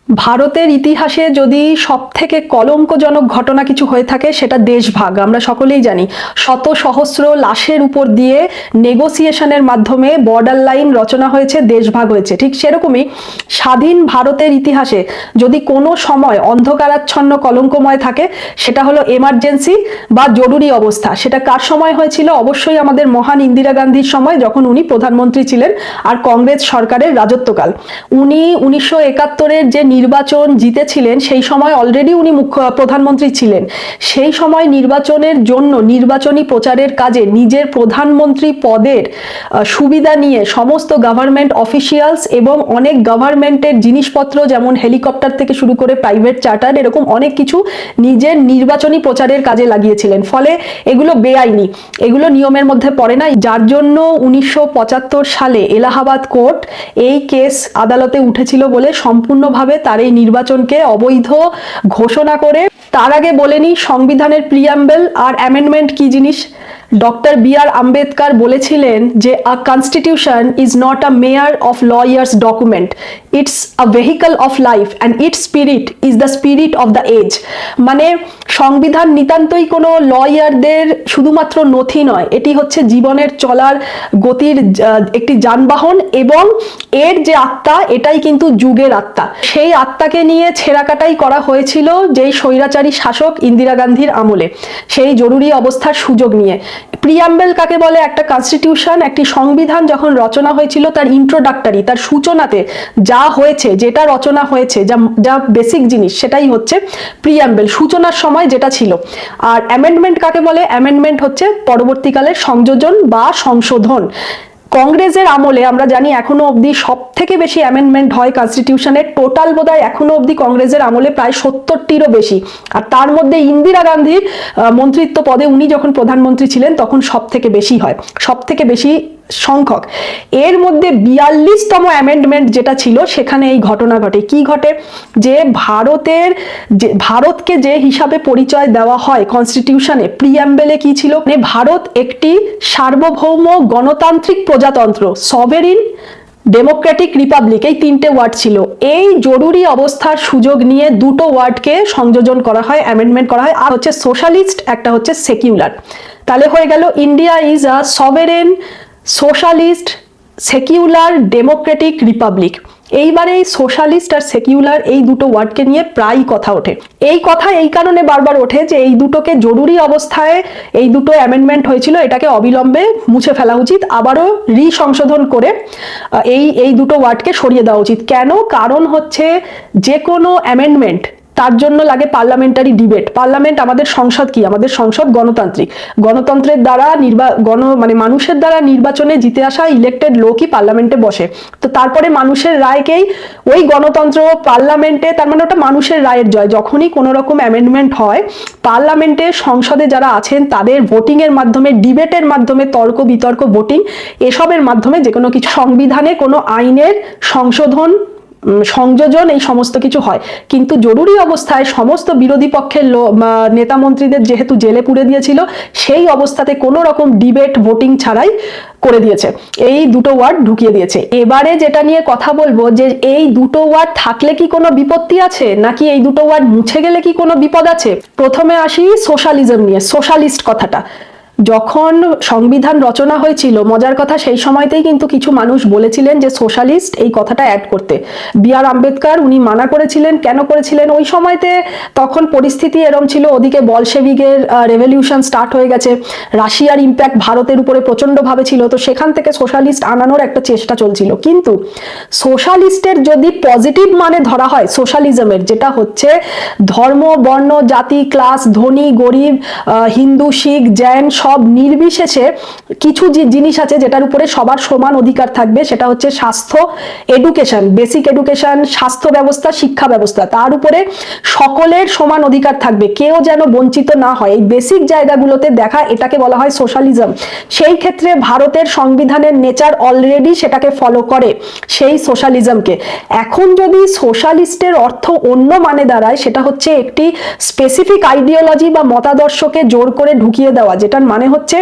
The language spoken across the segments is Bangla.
ভারতের ইতিহাসে যদি সবথেকে কলঙ্কজনক ঘটনা কিছু হয়ে থাকে সেটা দেশভাগ। আমরা সকলেই জানি শত সহস্র লাশের উপর দিয়ে নেগোসিয়েশনের মাধ্যমে বর্ডার লাইন রচনা হয়েছে, দেশভাগ হয়েছে। ঠিক সেরকমই স্বাধীন ভারতের ইতিহাসে যদি কোনো সময় অন্ধকারাচ্ছন্ন কলঙ্কময় থাকে সেটা হলো এমার্জেন্সি বা জরুরি অবস্থা। সেটা কার সময় হয়েছিল? অবশ্যই আমাদের মহান ইন্দিরা গান্ধীর সময়, যখন উনি প্রধানমন্ত্রী ছিলেন আর কংগ্রেস সরকারের রাজত্বকাল। উনি 1971-এর যে নির্বাচন জিতেছিলেন সেই সময় অলরেডি উনি প্রধানমন্ত্রী ছিলেন। সেই সময় নির্বাচনের জন্য নির্বাচনী প্রচারের কাজে নিজের প্রধানমন্ত্রী পদের সুবিধা নিয়ে সমস্ত গভর্নমেন্ট অফিসিয়ালস এবং অনেক গভর্নমেন্টের জিনিসপত্র যেমন হেলিকপ্টার থেকে শুরু করে প্রাইভেট চার্টার এরকম অনেক কিছু নিজের নির্বাচনী প্রচারের কাজে লাগিয়েছিলেন। ফলে এগুলো বেআইনি, এগুলো নিয়মের মধ্যে পড়ে না, যার জন্য 1975 সালে এলাহাবাদ কোর্ট এই কেস আদালতে উঠেছিল বলে সম্পূর্ণভাবে তার এই নির্বাচনকে অবৈধ ঘোষণা করে। তার আগে বলে নিই সংবিধানের প্রিয়াম্বেল আর অ্যামেন্ডমেন্ট কি জিনিস। Doctor B.R.. আম্বেদকর বলেছিলেন যে a constitution is not a mere of lawyers document, it's a vehicle of life and its spirit is the spirit of the age. মানে সংবিধান নিতান্তই কোনো লয়ারদের শুধুমাত্র নথি নয়, এটি হচ্ছে জীবনের চলার গতির একটি যানবাহন এবং এর যে আত্মা এটাই কিন্তু যুগের আত্মা। সেই আত্মাকে নিয়ে ছেঁড়াকাটাই করা হয়েছিল যেই স্বৈরাচারী শাসক ইন্দিরা গান্ধীর আমলে, সেই জরুরি অবস্থার সুযোগ নিয়ে। প্রিয়াম্বেল কাকে বলে? একটা কনস্টিটিউশন, একটি সংবিধান যখন রচনা হয়েছিল তার ইন্ট্রোডাক্টরি, তার সূচনাতে যা হয়েছে, যেটা রচনা হয়েছে, যা বেসিক জিনিস সেটাই হচ্ছে প্রিয়াম্বেল, সূচনার সময় যেটা ছিল। আর অ্যামেন্ডমেন্ট কাকে বলে? অ্যামেন্ডমেন্ট হচ্ছে পরবর্তীকালের সংযোজন বা সংশোধন। কংগ্রেসের আমলে আমরা জানি এখনো অবধি সব থেকে বেশি অ্যামেন্ডমেন্ট হয় কনস্টিটিউশনের, টোটাল বোধহয় এখনো অবধি কংগ্রেসের আমলে প্রায় 70টিরও বেশি। আর তার মধ্যে ইন্দিরা গান্ধীর মন্ত্রিত্ব পদে উনি যখন প্রধানমন্ত্রী ছিলেন তখন সব থেকে বেশি হয়, সব থেকে বেশি সংখ্যক। এর মধ্যে 42তম অ্যামেন্ডমেন্ট যেটা ছিল সেখানে এই ঘটনা ঘটে। কি ঘটে? যে ভারতকে যে হিসাবে পরিচয় দেওয়া হয় কনস্টিটিউশনে, প্রিয়াম্বেলে কি ছিল? মানে ভারত একটি সার্বভৌম গণতান্ত্রিক প্রজাতন্ত্র, সভেরিন ডেমোক্রেটিক রিপাবলিক, এই 3টে ওয়ার্ড ছিল। এই জরুরি অবস্থার সুযোগ নিয়ে দুটো ওয়ার্ডকে সংযোজন করা হয়, অ্যামেন্ডমেন্ট করা হয়। আর হচ্ছে সোশ্যালিস্ট, একটা হচ্ছে সেকিউলার। তাহলে হয়ে গেল India is a sovereign socialist secular democratic republic. এইবারে এই সোশ্যালিস্ট আর সেকিউলার এই দুটো ওয়ার্ডকে নিয়ে প্রায় কথা ওঠে। এই কথা এই কারণে বারবার ওঠে যে এই দুটোকে জরুরি অবস্থায় এই দুটো অ্যামেন্ডমেন্ট হয়েছিল, এটাকে অবিলম্বে মুছে ফেলা উচিত, আবারও সংশোধন করে এই দুটো ওয়ার্ডকে সরিয়ে দেওয়া উচিত। কেন? কারণ হচ্ছে যে কোনো অ্যামেন্ডমেন্ট তার জন্য লাগে পার্লামেন্টারি ডিবেট। পার্লামেন্ট আমাদের সংসদ কি? আমাদের সংসদ গণতান্ত্রিক, গণতন্ত্রের দ্বারা মানুষের দ্বারা নির্বাচনে জিতে আসা ইলেক্টেড লোকই পার্লামেন্টে বসে। তো তারপরে মানুষের রায়কেই ওই গণতন্ত্র পার্লামেন্টে, তার মানে ওটা মানুষের রায়ের জয়। যখনই কোনো রকম অ্যামেন্ডমেন্ট হয় পার্লামেন্টে, সংসদে যারা আছেন তাদের ভোটিং এর মাধ্যমে, ডিবেটের মাধ্যমে, তর্ক বিতর্ক, ভোটিং, এসবের মাধ্যমে যে কোনো কিছু সংবিধানে কোনো আইনের সংশোধন, সংযোজন, এই সমস্ত কিছু হয়। কিন্তু জরুরি অবস্থায় সমস্ত বিরোধী পক্ষের নেতা মন্ত্রীদের যেহেতু জেলে পুরে দিয়েছিল, সেই অবস্থাতে কোনো রকম ডিবেট ভোটিং ছাড়াই করে দিয়েছে, এই দুটো ওয়ার্ড ঢুকিয়ে দিয়েছে। এবারে যেটা নিয়ে কথা বলবো যে এই দুটো ওয়ার্ড থাকলে কি কোনো বিপত্তি আছে, নাকি এই দুটো ওয়ার্ড মুছে গেলে কি কোনো বিপদ আছে? প্রথমে আসি সোশ্যালিজম নিয়ে। সোশ্যালিস্ট কথাটা যখন সংবিধান রচনা হয়েছিল, মজার কথা সেই সময়তেই কিন্তু কিছু মানুষ বলেছিলেন যে সোশ্যালিস্ট এই কথাটা অ্যাড করতে। বি.আর. আম্বেদকর উনি মানা করেছিলেন। কেন করেছিলেন? ওই সময়তে তখন পরিস্থিতি এরম ছিল, ওদিকে বলশেভিকের রেভলিউশন স্টার্ট হয়ে গেছে, রাশিয়ার ইম্প্যাক্ট ভারতের উপরে প্রচন্ডভাবে ছিল, তো সেখান থেকে সোশ্যালিস্ট আনানোর একটা চেষ্টা চলছিল। কিন্তু সোশ্যালিস্টের যদি পজিটিভ মানে ধরা হয় সোশ্যালিজমের, যেটা হচ্ছে ধর্ম, বর্ণ, জাতি, ক্লাস, ধনী গরিব, হিন্দু শিখ জৈন সব নির্বিশেষে কিছু জিনিস আছে যেটার উপরে সবার সমান অধিকার থাকবে, সেটা হচ্ছে স্বাস্থ্য, এডুকেশন, বেসিক এডুকেশন, স্বাস্থ্য ব্যবস্থা, শিক্ষা ব্যবস্থা, তার উপরে সকলের সমান অধিকার থাকবে, কেউ যেন বঞ্চিত না হয়। এই বেসিক জায়গাগুলোতে দেখা, এটাকে বলা হয় সোশ্যালিজম। সেই ক্ষেত্রে ভারতের সংবিধানের নেচার অলরেডি সেটাকে ফলো করে, সেই সোশ্যালিজমকে। এখন যদি সোশ্যালিস্টের অর্থ অন্য মানে দাঁড়ায়, সেটা হচ্ছে একটি স্পেসিফিক আইডিওলজি বা মতাদর্শকে জোর করে ঢুকিয়ে দেওয়া, যেটার মানে হচ্ছে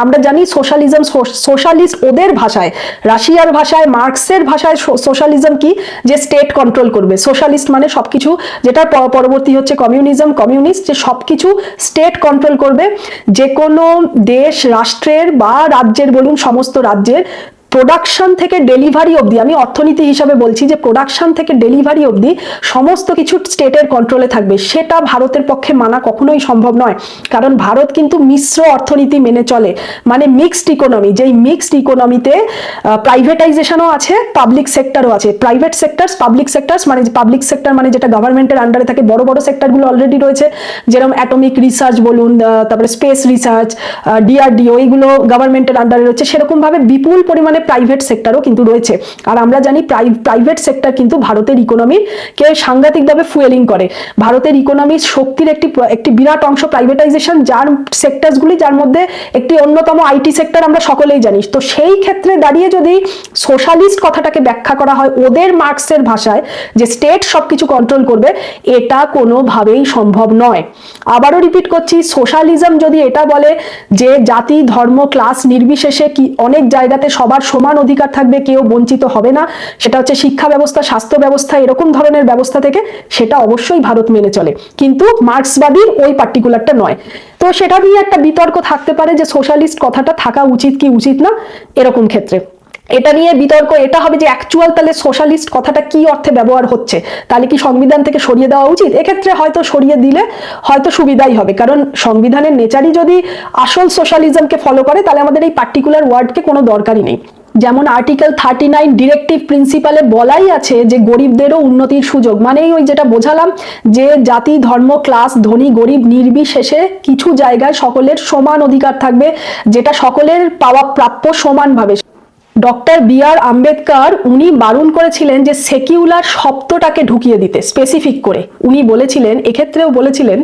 আমরা জানি সোশ্যালিজম, সোশ্যালিস্ট ওদের ভাষায়, রাশিয়ার ভাষায়, মার্কসের ভাষায় সোশ্যালিজম কি, যে স্টেট কন্ট্রোল করবে। সোশ্যালিস্ট মানে সবকিছু, যেটা পরবর্তী হচ্ছে কমিউনিজম, কমিউনিস্ট, যে সবকিছু স্টেট কন্ট্রোল করবে। যে কোনো দেশ, রাষ্ট্রের বা রাজ্যের বলুন, সমস্ত রাজ্যের প্রোডাকশন থেকে ডেলিভারি অবধি, আমি অর্থনীতি হিসাবে বলছি যে প্রোডাকশন থেকে ডেলিভারি অবধি সমস্ত কিছু স্টেটের কন্ট্রোলে থাকবে। সেটা ভারতের পক্ষে মানা কখনোই সম্ভব নয়, কারণ ভারত কিন্তু মিশ্র অর্থনীতি মেনে চলে, মানে মিক্সড ইকোনমি। যেই মিক্সড ইকোনমিতে প্রাইভেটাইজেশনও আছে, পাবলিক সেক্টরও আছে। প্রাইভেট সেক্টরস, পাবলিক সেক্টরস, মানে পাবলিক সেক্টর মানে যেটা গভর্নমেন্টের আন্ডারে থাকে, বড় বড় সেক্টরগুলো অলরেডি রয়েছে, যেরকম অ্যাটমিক রিসার্চ বলুন, তারপরে স্পেস রিসার্চ, ডিআরডিও, এইগুলো গভর্নমেন্টের আন্ডারে রয়েছে। সেরকম ভাবে বিপুল পরিমাণে প্রাইভেট সেক্টরও কিন্তু রয়েছে। আর আমরা জানি প্রাইভেট সেক্টর কিন্তু ভারতের ইকোনমিকে সাংঘাতিকভাবে ফুয়েলিং করে। ভারতের ইকোনমির শক্তির একটি বিরাট অংশ প্রাইভেটাইজেশন, যার সেক্টরসগুলি, যার মধ্যে একটি অন্যতম আইটি সেক্টর, আমরা সকলেই জানি। তো সেই ক্ষেত্রে দাঁড়িয়ে যদি সোশ্যালিস্ট কথাটাকে ব্যাখ্যা করা হয় ওদের মার্কসের ভাষায়, যে স্টেট সবকিছু কন্ট্রোল করবে, এটা কোনোভাবেই সম্ভব নয়। আবারও রিপিট করছি, সোশ্যালিজম যদি এটা বলে যে জাতি, ধর্ম, ক্লাস নির্বিশেষে কি অনেক জায়গাতে সবার সমান অধিকার থাকবে, কেউ বঞ্চিত হবে না, সেটা হচ্ছে শিক্ষা ব্যবস্থা, স্বাস্থ্য ব্যবস্থা, এরকম ধরনের ব্যবস্থা থেকে, সেটা অবশ্যই ভারত মেনে চলে। কিন্তু মার্ক্সবাদীর ওই পার্টিকুলারটা নয়। তো সেটা নিয়ে একটা বিতর্ক থাকতে পারে যে সোশ্যালিস্ট কথাটা থাকা উচিত কি উচিত না, এরকম ক্ষেত্রে এটা নিয়ে বিতর্ক এটা হবে যে অ্যাকচুয়াল তাহলে সোশ্যালিস্ট কথাটা কি অর্থে ব্যবহার হচ্ছে, তাহলে কি সংবিধান থেকে সরিয়ে দেওয়া উচিত? এক্ষেত্রে হয়তো সরিয়ে দিলে হয়তো সুবিধাই হবে, কারণ সংবিধানের নেচারই যদি আসল সোশ্যালিজমকে ফলো করে, তাহলে আমাদের এই পার্টিকুলার ওয়ার্ডকে কোনো দরকারই নেই। যেমন আর্টিকেল 39 ডিরেক্টিভ প্রিন্সিপালে বলাই আছে যে গরিবদেরও উন্নতির সুযোগ, মানে ওই যেটা বোঝালাম যে জাতি, ধর্ম, ক্লাস, ধনী গরিব নির্বিশেষে কিছু জায়গায় সকলের সমান অধিকার থাকবে, যেটা সকলের পাওয়া প্রাপ্য সমানভাবে। Doctor B.R.. আম্বেদকর উনি বারণ করেছিলেন যে সেকিউলার শব্দটাকে ঢুকিয়ে দিতে, স্পেসিফিক করে উনি বলেছিলেন, এক্ষেত্রেও বলেছিলেন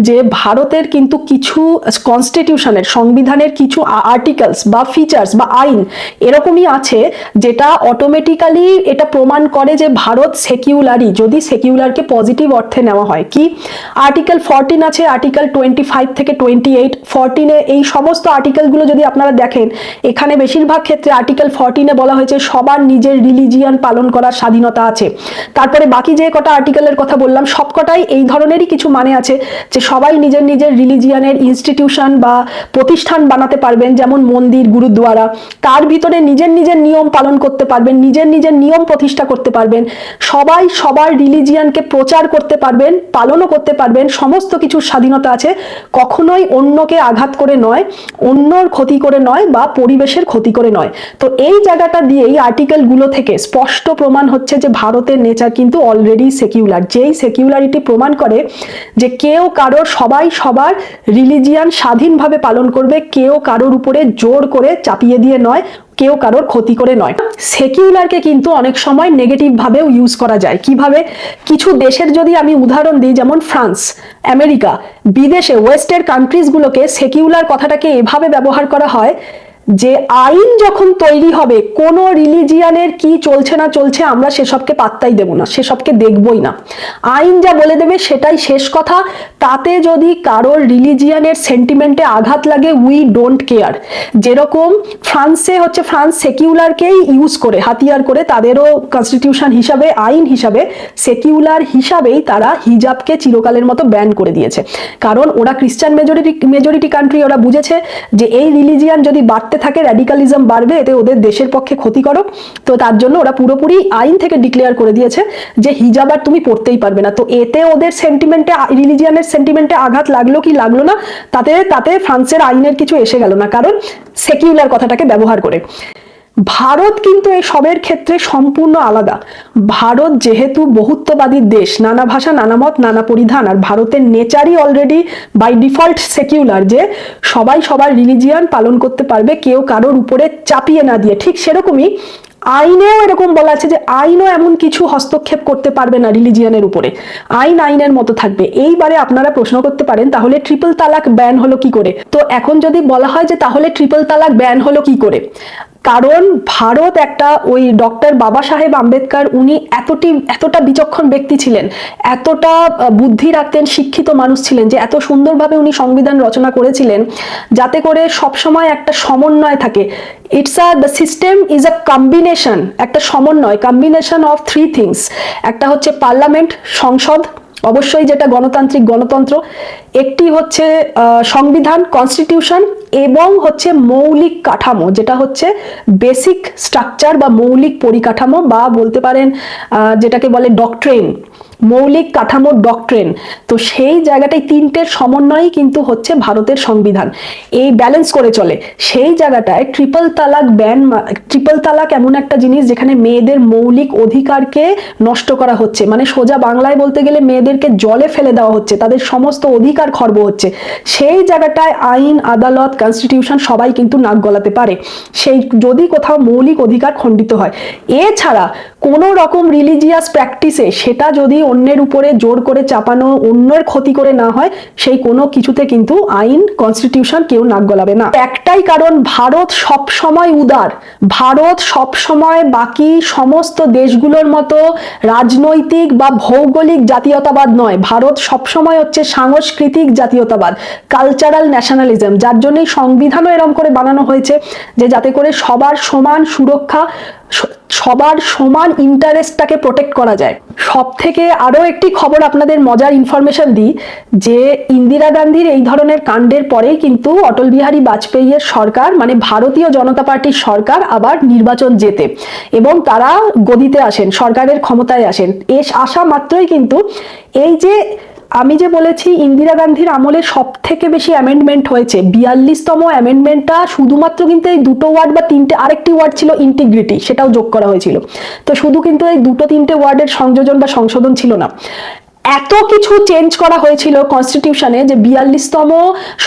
যে ভারতের কিন্তু কিছু কনস্টিটিউশনের, সংবিধানের কিছু আর্টিকেলস বা ফিচার্স বা আইন এরকমই আছে যেটা অটোমেটিক্যালি এটা প্রমাণ করে যে ভারত সেকিউলারই, যদি সেকিউলারকে পজিটিভ অর্থে নেওয়া হয়। কি আর্টিকেল 14 আছে, আর্টিকেল 25 থেকে 28, 14-এ এই সমস্ত আর্টিকেলগুলো যদি আপনারা দেখেন, এখানে বেশিরভাগ ক্ষেত্রে আর্টিকেল 14-এ বলা হয়েছে সবার নিজের রিলিজিয়ান পালন করার স্বাধীনতা আছে। তারপরে বাকি যে কটা আর্টিকেলের কথা বললাম সবকটাই এই ধরনেরই কিছু মানে আছে, যে সবাই নিজের নিজের রিলিজিয়ানের ইনস্টিটিউশন বা প্রতিষ্ঠান বানাতে পারবেন, যেমন মন্দির, গুরুদ্বারা, তার ভিতরে নিজের নিজের নিয়ম পালন করতে পারবেন, নিজের নিজের নিয়ম প্রতিষ্ঠা করতে পারবেন, সবাই সবার রিলিজিয়ানকে প্রচার করতে পারবেন, পালনও করতে পারবেন, সমস্ত কিছুর স্বাধীনতা আছে। কখনোই অন্যকে আঘাত করে নয়, অন্যর ক্ষতি করে নয়, বা পরিবেশের ক্ষতি করে নয়। তো এই জায়গাটা দিয়ে এই আর্টিকেলগুলো থেকে স্পষ্ট প্রমাণ হচ্ছে যে ভারতের নেচার কিন্তু অলরেডি সেকিউলার, যেই সেকিউলারিটি প্রমাণ করে যে কেউ কারোর, সবাই সবার রিলিজিয়ান স্বাধীনভাবে পালন করবে, কেউ কারোর উপরে জোর করে চাপিয়ে দিয়ে নয়, কেউ কারোর ক্ষতি করে নয়। সেকিউলারকে কিন্তু অনেক সময় নেগেটিভ ভাবেও ইউজ করা যায়। কিভাবে? কিছু দেশের যদি আমি উদাহরণ দিই, যেমন ফ্রান্স, আমেরিকা, বিদেশে ওয়েস্টের কান্ট্রিজগুলোকে সেকিউলার কথাটাকে এভাবে ব্যবহার করা হয় যে আইন যখন তৈরি হবে, কোনো রিলিজিয়ানের কি চলছে না চলছে আমরা সেসবকে পাত্তাই দেব না, সেসবকে দেখবই না, আইন যা বলে দেবে সেটাই শেষ কথা। তাতে যদি কারোর রিলিজিয়ানের সেন্টিমেন্টে আঘাত লাগে, উই ডোন্ট কেয়ার। যেরকম ফ্রান্সে হচ্ছে, ফ্রান্স সেকিউলারকেই ইউজ করে, হাতিয়ার করে, তাদেরও কনস্টিটিউশন হিসাবে, আইন হিসাবে, সেকিউলার হিসাবেই তারা হিজাবকে চিরকালের মতো ব্যান করে দিয়েছে। কারণ ওরা খ্রিস্টান মেজরিটি কান্ট্রি, ওরা বুঝেছে যে এই রিলিজিয়ান যদি বাড়তে থাকে, র্যাডিকালিজম বাড়বে, এতে ওদের দেশের পক্ষে ক্ষতিকারক। তো তার জন্য ওরা পুরোপুরি আইন থেকে ডিক্লেয়ার করে দিয়েছে যে হিজাব আর তুমি পড়তেই পারবে না। তো এতে ওদের সেন্টিমেন্টে, রিলিজিয়ানের সেন্টিমেন্টে আঘাত লাগলো কি লাগলো না, তাতে ফ্রান্সের আইনের কিছু এসে গেল না, কারণ সেকিউলার কথাটাকে ব্যবহার করে। ভারত কিন্তু এই সবের ক্ষেত্রে সম্পূর্ণ আলাদা। ভারত যেহেতু বহুত্ববাদী দেশ, নানা ভাষা, নানা মত, নানা পরিধান, আর ভারতের নেচারই অলরেডি বাই ডিফল্ট সেকিউলার, যে সবাই সবার রিলিজিয়ান পালন করতে পারবে, কেউ কারোর উপরে চাপিয়ে না দিয়ে। ঠিক সেরকমই আইনেও এরকম বলা আছে যে আইনও এমন কিছু হস্তক্ষেপ করতে পারবে না রিলিজিয়নের উপরে, আইন আইনের মতো থাকবে। এইবারে আপনারা প্রশ্ন করতে পারেন তাহলে ট্রিপল তালাক ব্যান হলো কি করে? তো এখন যদি বলা হয় যে তাহলে ট্রিপল তালাক ব্যান হলো কি করে, কারণ ভারত একটা, ওই ডক্টর বাবা সাহেব আম্বেদকর উনি এতটা বিচক্ষণ ব্যক্তি ছিলেন, এতটা বুদ্ধি রাখতেন, শিক্ষিত মানুষ ছিলেন যে এত সুন্দরভাবে উনি সংবিধান রচনা করেছিলেন যাতে করে সবসময় একটা সমন্বয় থাকে। The system is a combination, একটা সমন্বয়, কম্বিনেশন অফ থ্রি থিংস। একটা হচ্ছে পার্লামেন্ট, সংসদ, অবশ্যই যেটা গণতান্ত্রিক গণতন্ত্র, একটি হচ্ছে সংবিধান কনস্টিটিউশন, এবং হচ্ছে মৌলিক কাঠামো, যেটা হচ্ছে বেসিক স্ট্রাকচার বা মৌলিক পরিকাঠামো, বা বলতে পারেন যেটাকে বলে ডক্ট্রেন, মৌলিক কাঠামো ডক্ট্রেন। তো সেই জায়গাটাই তিনটের সমন্বয়ই কিন্তু হচ্ছে ভারতের সংবিধান, এই ব্যালেন্স করে চলে। সেই জায়গাটায় ট্রিপল তালাক ব্যান, ট্রিপল তালাক এমন একটা জিনিস যেখানে মেয়েদের মৌলিক অধিকারকে নষ্ট করা হচ্ছে, মানে সোজা বাংলায় বলতে গেলে মেয়েদেরকে জলে ফেলে দেওয়া হচ্ছে, তাদের সমস্ত অধিকার খর্ব হচ্ছে। সেই জায়গাটায় আইন, আদালত, কনস্টিটিউশন সবাই কিন্তু নাক গলাতে পারে, সেই যদি কোথাও মৌলিক অধিকার খণ্ডিত হয়। এছাড়া কোনো রকম রিলিজিয়াস প্র্যাকটিসে সেটা যদি অন্যের উপরে জোর করে চাপানো, অন্যের ক্ষতি করে না হয়, সেই কোনো কিছুতে কিন্তু আইন, কনস্টিটিউশন কেউ নাক গলাবে না। একটাই কারণ, ভারত সব সময় উদার, ভারত সব সময় বাকি সমস্ত দেশগুলোর মতো রাজনৈতিক বা ভৌগোলিক জাতীয়তাবাদ নয়, ভারত সব সময় হচ্ছে সাংস্কৃতিক জাতীয়তাবাদ, কালচারাল ন্যাশনালিজম, যার জন্যই সংবিধানও এরকম করে বানানো হয়েছে যে যাতে করে সবার সমান সুরক্ষা, সবার সমান ইন্টারেস্টটাকে প্রোটেক্ট করা যায়। সব থেকে আরো একটি খবর আপনাদের মজার ইনফরমেশন দিই, যে ইন্দিরা গান্ধীর এই ধরনের কাণ্ডের পরেই কিন্তু অটল বিহারী বাজপেয়ীর সরকার, মানে ভারতীয় জনতা পার্টির সরকার আবার নির্বাচন জেতে এবং তারা গদিতে আসেন, সরকারের ক্ষমতায় আসেন। আসা মাত্রই কিন্তু এই যে আমি যে বলেছি ইন্দিরা গান্ধীর আমলে সব থেকে বেশি অ্যামেন্ডমেন্ট হয়েছে, 42তম অ্যামেন্ডমেন্টটা শুধুমাত্র কিন্তু এই দুটো ওয়ার্ড বা তিনটে, আরেকটি ওয়ার্ড ছিল ইন্টিগ্রিটি, সেটাও যোগ করা হয়েছিল। তো শুধু কিন্তু এই দুটো তিনটে ওয়ার্ডের সংযোজন বা সংশোধন ছিল না, এত কিছু চেঞ্জ করা হয়েছিল কনস্টিটিউশনে যে 42তম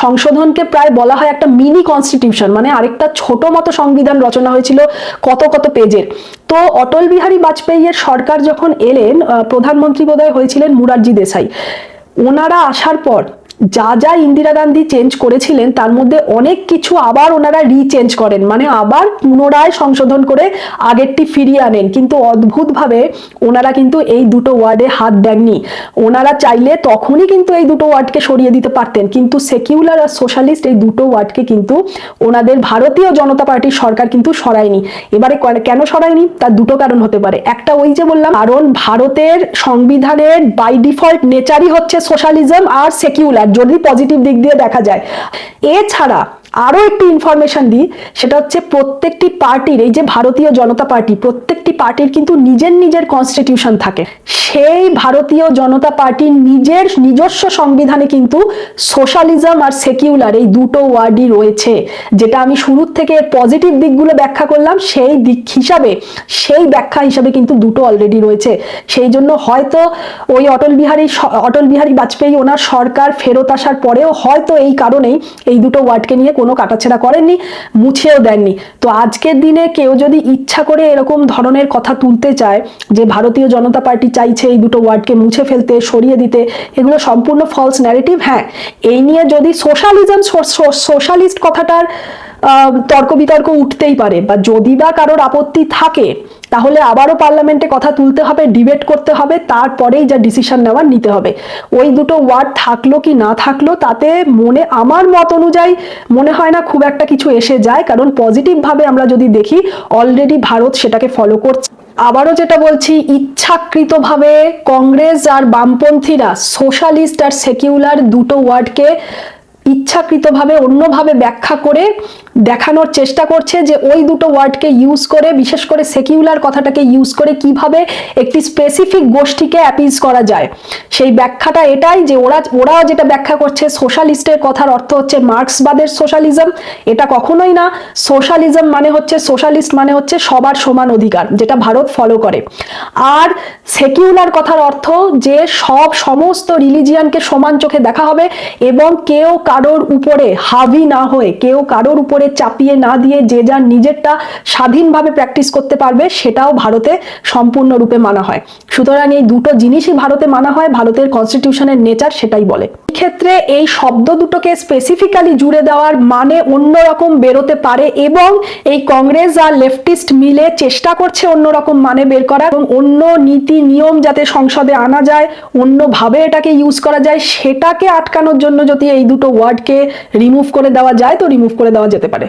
সংশোধনকে প্রায় বলা হয় একটা মিনি কনস্টিটিউশন, মানে আরেকটা ছোট মতো সংবিধান রচনা হয়েছিল কত কত পেজের। তো অটল বিহারী বাজপেয়ীর সরকার যখন এলেন, প্রধানমন্ত্রী বোধহয় হয়েছিলেন মুরারজি দেশাই, ওনারা আসার পর যা যা ইন্দিরা গান্ধী চেঞ্জ করেছিলেন তার মধ্যে অনেক কিছু আবার ওনারা রিচেঞ্জ করেন, মানে আবার পুনরায় সংশোধন করে আগেরটি ফিরিয়ে আনেন। কিন্তু অদ্ভুতভাবে ওনারা কিন্তু এই দুটো ওয়ার্ডে হাত দেননি, ওনারা চাইলে তখনই কিন্তু এই দুটো ওয়ার্ডকে সরিয়ে দিতে পারতেন, কিন্তু সেকিউলার আর সোশ্যালিস্ট এই দুটো ওয়ার্ডকে কিন্তু ওনাদের ভারতীয় জনতা পার্টির সরকার কিন্তু সরায়নি। এবারে কেন সরায়নি তার দুটো কারণ হতে পারে। একটা ওই যে বললাম, কারণ ভারতের সংবিধানের বাই ডিফল্ট নেচারই হচ্ছে সোশ্যালিজম আর সেকিউলার, যদি পজিটিভ দিক দিয়ে দেখা যায়। এছাড়া আরো একটি ইনফরমেশন দিই, সেটা হচ্ছে প্রত্যেকটি পার্টির, এই যে ভারতীয় জনতা পার্টি, প্রত্যেকটি পার্টির কিন্তু নিজের নিজের কনস্টিটিউশন থাকে। সেই ভারতীয় জনতা পার্টির নিজস্ব সংবিধানে কিন্তু সোশ্যালিজম আর সেকিউলার এই দুটো ওয়ার্ডই রয়েছে, যেটা আমি শুরুর থেকে পজিটিভ দিকগুলো ব্যাখ্যা করলাম, সেই দিক হিসাবে, সেই ব্যাখ্যা হিসাবে কিন্তু দুটো অলরেডি রয়েছে। সেই জন্য হয়তো ওই অটল বিহারী বাজপেয়ী ওনার সরকার ফেরত আসার পরেও হয়তো এই কারণেই এই দুটো ওয়ার্ডকে নিয়ে কোনো কাটাছেড়া করেননি, মুছেও দেননি। তো আজকের দিনে কেউ যদি ইচ্ছা করে এরকম ধরনের কথা তুলতে চায় যে ভারতীয় জনতা পার্টি চাইছে এই দুটো ওয়ার্ডকে মুছে ফেলতে, সরিয়ে দিতে, এগুলো সম্পূর্ণ ফলস ন্যারেটিভ। হ্যাঁ, এই নিয়ে যদি সোশ্যালিস্ট কথাটার তর্ক বিতর্ক উঠতেই পারে, বা যদি বা কারোর আপত্তি থাকে তাহলে আবারও পার্লামেন্টে কথা তুলতে হবে, ডিবেট করতে হবে, তারপরেই যা ডিসিশন নেওয়ার নিতে হবে। ওই দুটো ওয়ার্ড থাকলো কি না থাকলো তাতে আমার মত অনুযায়ী মনে হয় না খুব একটা কিছু এসে যায়, কারণ পজিটিভ ভাবে আমরা যদি দেখি অলরেডি ভারত সেটাকে ফলো করছে। আবারও যেটা বলছি, ইচ্ছাকৃতভাবে কংগ্রেস আর বামপন্থীরা সোশ্যালিস্ট আর সেকিউলার দুটো ওয়ার্ডকে ইচ্ছাকৃতভাবে অন্যভাবে ব্যাখ্যা করে দেখানোর চেষ্টা করছে যে ওই দুটো ওয়ার্ডকে ইউজ করে, বিশেষ করে সেকিউলার কথাটাকে ইউজ করে কিভাবে একটি স্পেসিফিক গোষ্ঠীকে অ্যাপিজ করা যায়। সেই ব্যাখ্যাটা এটাই যে ওরাও যেটা ব্যাখ্যা করছে, সোশ্যালিস্টের কথার অর্থ হচ্ছে মার্ক্সবাদের সোশ্যালিজম, এটা কখনোই না। সোশ্যালিজম মানে হচ্ছে, সোশ্যালিস্ট মানে হচ্ছে সবার সমান অধিকার, যেটা ভারত ফলো করে। আর সেকিউলার কথার অর্থ যে সমস্ত রিলিজিয়ানকে সমান চোখে দেখা হবে এবং কেউ কারোর উপরে হাবি না হয়ে, কেউ কারোর উপরে করে চাপিয়ে না দিয়ে যে যার নিজেরটা স্বাধীনভাবে প্র্যাকটিস করতে পারবে, সেটাও ভারতে সম্পূর্ণরূপে মানা হয়। সুতরাং এই দুটো জিনিসই ভারতে মানা হয়, ভারতের কনস্টিটিউশনের নেচার সেটাই বলে। ক্ষেত্রে এই শব্দ দুটোকে স্পেসিফিক্যালি জুড়ে দেওয়ার মানে অন্যরকম বেরোতে পারে, এবং এই কংগ্রেস আর লেফটিস্ট মিলে চেষ্টা করছে অন্যরকম মানে বের করার, এবং অন্য নীতি নিয়ম যাতে সংসদে আনা যায়, অন্যভাবে এটাকে ইউজ করা যায়, সেটাকে আটকানোর জন্য যদি এই দুটো ওয়ার্ডকে রিমুভ করে দেওয়া যায় তো রিমুভ করে দেওয়া যেতে পারে।